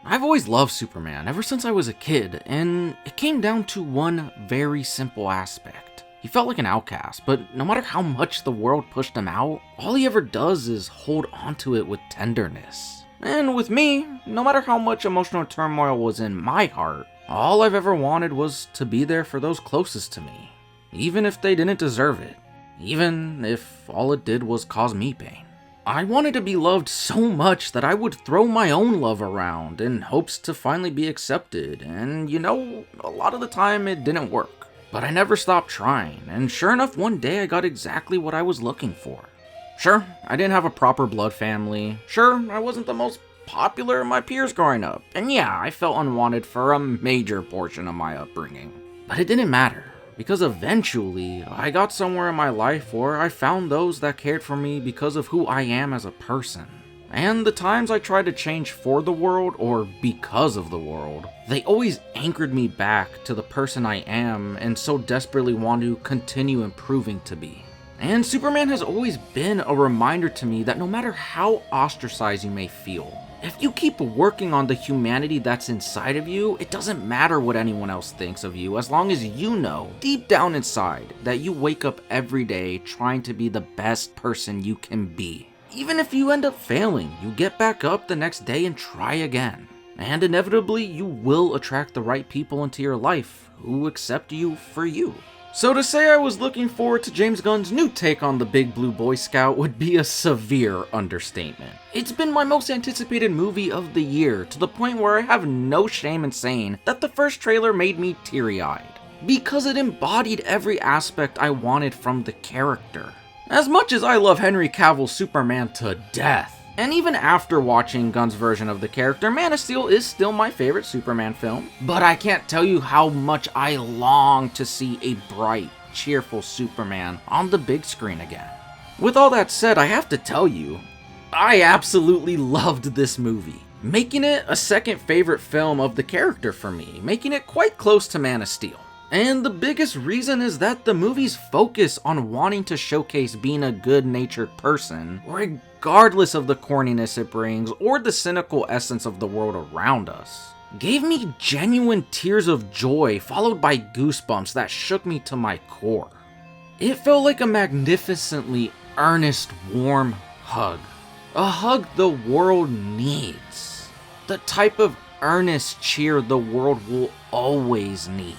I've always loved Superman ever since I was a kid, and it came down to one very simple aspect. He felt like an outcast, but no matter how much the world pushed him out, all he ever does is hold onto it with tenderness. And with me, no matter how much emotional turmoil was in my heart, all I've ever wanted was to be there for those closest to me, even if they didn't deserve it, even if all it did was cause me pain. I wanted to be loved so much that I would throw my own love around in hopes to finally be accepted, and a lot of the time it didn't work. But I never stopped trying, and sure enough, one day I got exactly what I was looking for. Sure, I didn't have a proper blood family. Sure, I wasn't the most popular of my peers growing up, and yeah, I felt unwanted for a major portion of my upbringing. But it didn't matter, because eventually I got somewhere in my life where I found those that cared for me because of who I am as a person. And the times I tried to change for the world, or because of the world, they always anchored me back to the person I am and so desperately want to continue improving to be. And Superman has always been a reminder to me that no matter how ostracized you may feel, if you keep working on the humanity that's inside of you, it doesn't matter what anyone else thinks of you, as long as you know, deep down inside, that you wake up every day trying to be the best person you can be. Even if you end up failing, you get back up the next day and try again. And inevitably, you will attract the right people into your life who accept you for you. So to say I was looking forward to James Gunn's new take on the Big Blue Boy Scout would be a severe understatement. It's been my most anticipated movie of the year, to the point where I have no shame in saying that the first trailer made me teary-eyed, because it embodied every aspect I wanted from the character. As much as I love Henry Cavill's Superman to death, and even after watching Gunn's version of the character, Man of Steel is still my favorite Superman film. But I can't tell you how much I long to see a bright, cheerful Superman on the big screen again. With all that said, I have to tell you, I absolutely loved this movie, making it a second favorite film of the character for me, making it quite close to Man of Steel. And the biggest reason is that the movie's focus on wanting to showcase being a good-natured person, regardless of the corniness it brings or the cynical essence of the world around us, gave me genuine tears of joy followed by goosebumps that shook me to my core. It felt like a magnificently earnest, warm hug. A hug the world needs. The type of earnest cheer the world will always need.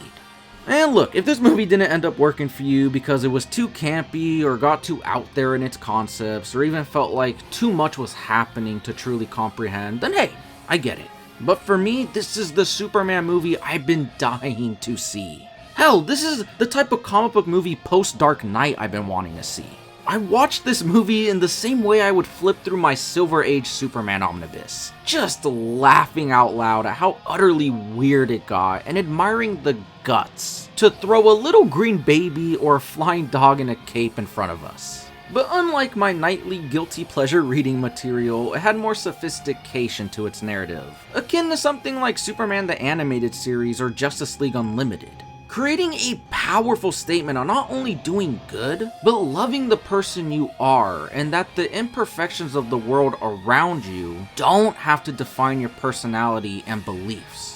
And look, if this movie didn't end up working for you because it was too campy or got too out there in its concepts or even felt like too much was happening to truly comprehend, then hey, I get it. But for me, this is the Superman movie I've been dying to see. Hell, this is the type of comic book movie post-Dark Knight I've been wanting to see. I watched this movie in the same way I would flip through my Silver Age Superman omnibus, just laughing out loud at how utterly weird it got and admiring the guts to throw a little green baby or a flying dog in a cape in front of us. But unlike my nightly guilty pleasure reading material, it had more sophistication to its narrative, akin to something like Superman the Animated Series or Justice League Unlimited, creating a powerful statement on not only doing good, but loving the person you are, and that the imperfections of the world around you don't have to define your personality and beliefs.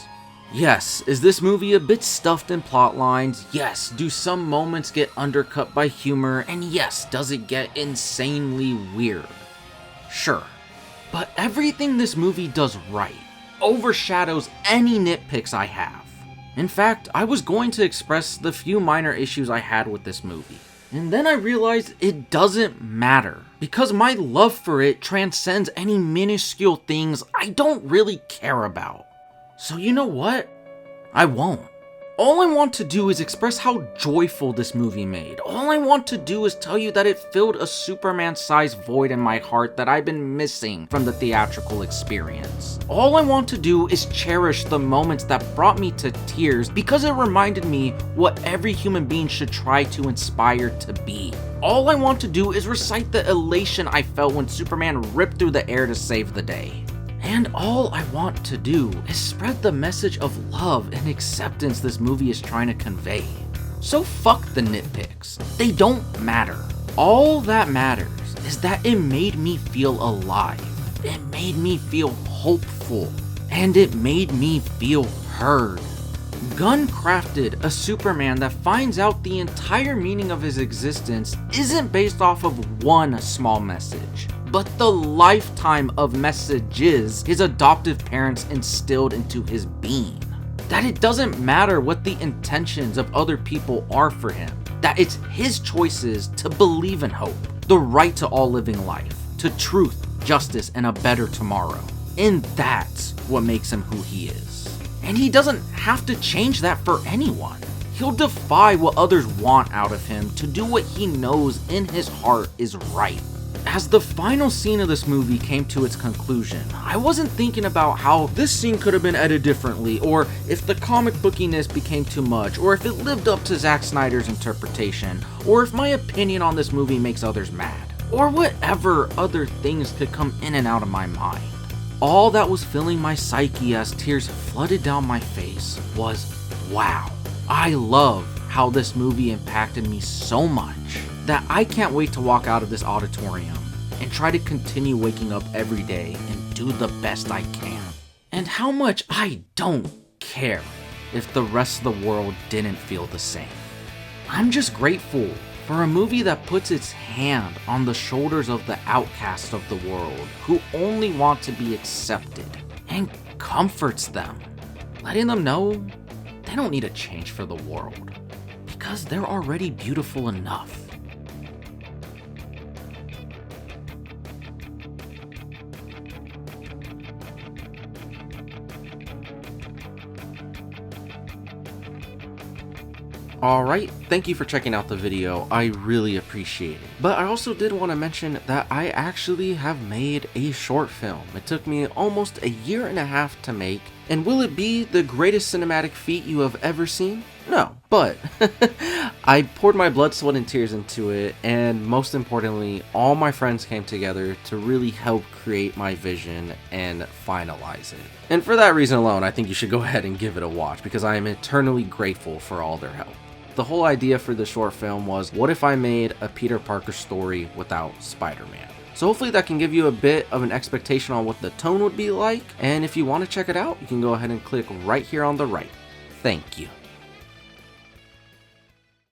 Yes, is this movie a bit stuffed in plot lines? Yes, do some moments get undercut by humor? And yes, does it get insanely weird? Sure. But everything this movie does right overshadows any nitpicks I have. In fact, I was going to express the few minor issues I had with this movie. And then I realized it doesn't matter, because my love for it transcends any minuscule things I don't really care about. So you know what? I won't. All I want to do is express how joyful this movie made. All I want to do is tell you that it filled a Superman-sized void in my heart that I've been missing from the theatrical experience. All I want to do is cherish the moments that brought me to tears because it reminded me what every human being should try to inspire to be. All I want to do is recite the elation I felt when Superman ripped through the air to save the day. And all I want to do is spread the message of love and acceptance this movie is trying to convey. So fuck the nitpicks. They don't matter. All that matters is that it made me feel alive. It made me feel hopeful. and it made me feel heard. Gunn crafted a Superman that finds out the entire meaning of his existence isn't based off of one small message, but the lifetime of messages his adoptive parents instilled into his being. That it doesn't matter what the intentions of other people are for him, that it's his choices to believe in hope, the right to all living life, to truth, justice, and a better tomorrow. And that's what makes him who he is. And he doesn't have to change that for anyone. He'll defy what others want out of him to do what he knows in his heart is right. As the final scene of this movie came to its conclusion, I wasn't thinking about how this scene could have been edited differently, or if the comic bookiness became too much, or if it lived up to Zack Snyder's interpretation, or if my opinion on this movie makes others mad, or whatever other things could come in and out of my mind. All that was filling my psyche as tears flooded down my face was, wow, I love how this movie impacted me so much that I can't wait to walk out of this auditorium and try to continue waking up every day and do the best I can. And how much I don't care if the rest of the world didn't feel the same. I'm just grateful for a movie that puts its hand on the shoulders of the outcasts of the world who only want to be accepted and comforts them, letting them know they don't need a change for the world because they're already beautiful enough. Alright, thank you for checking out the video, I really appreciate it. But I also did want to mention that I actually have made a short film. It took me almost a year and a half to make, and will it be the greatest cinematic feat you have ever seen? No, but I poured my blood, sweat, and tears into it, and most importantly, all my friends came together to really help create my vision and finalize it. And for that reason alone, I think you should go ahead and give it a watch, because I am eternally grateful for all their help. The whole idea for the short film was, what if I made a Peter Parker story without Spider-Man? So hopefully that can give you a bit of an expectation on what the tone would be like, and if you want to check it out, you can go ahead and click right here on the right. Thank you.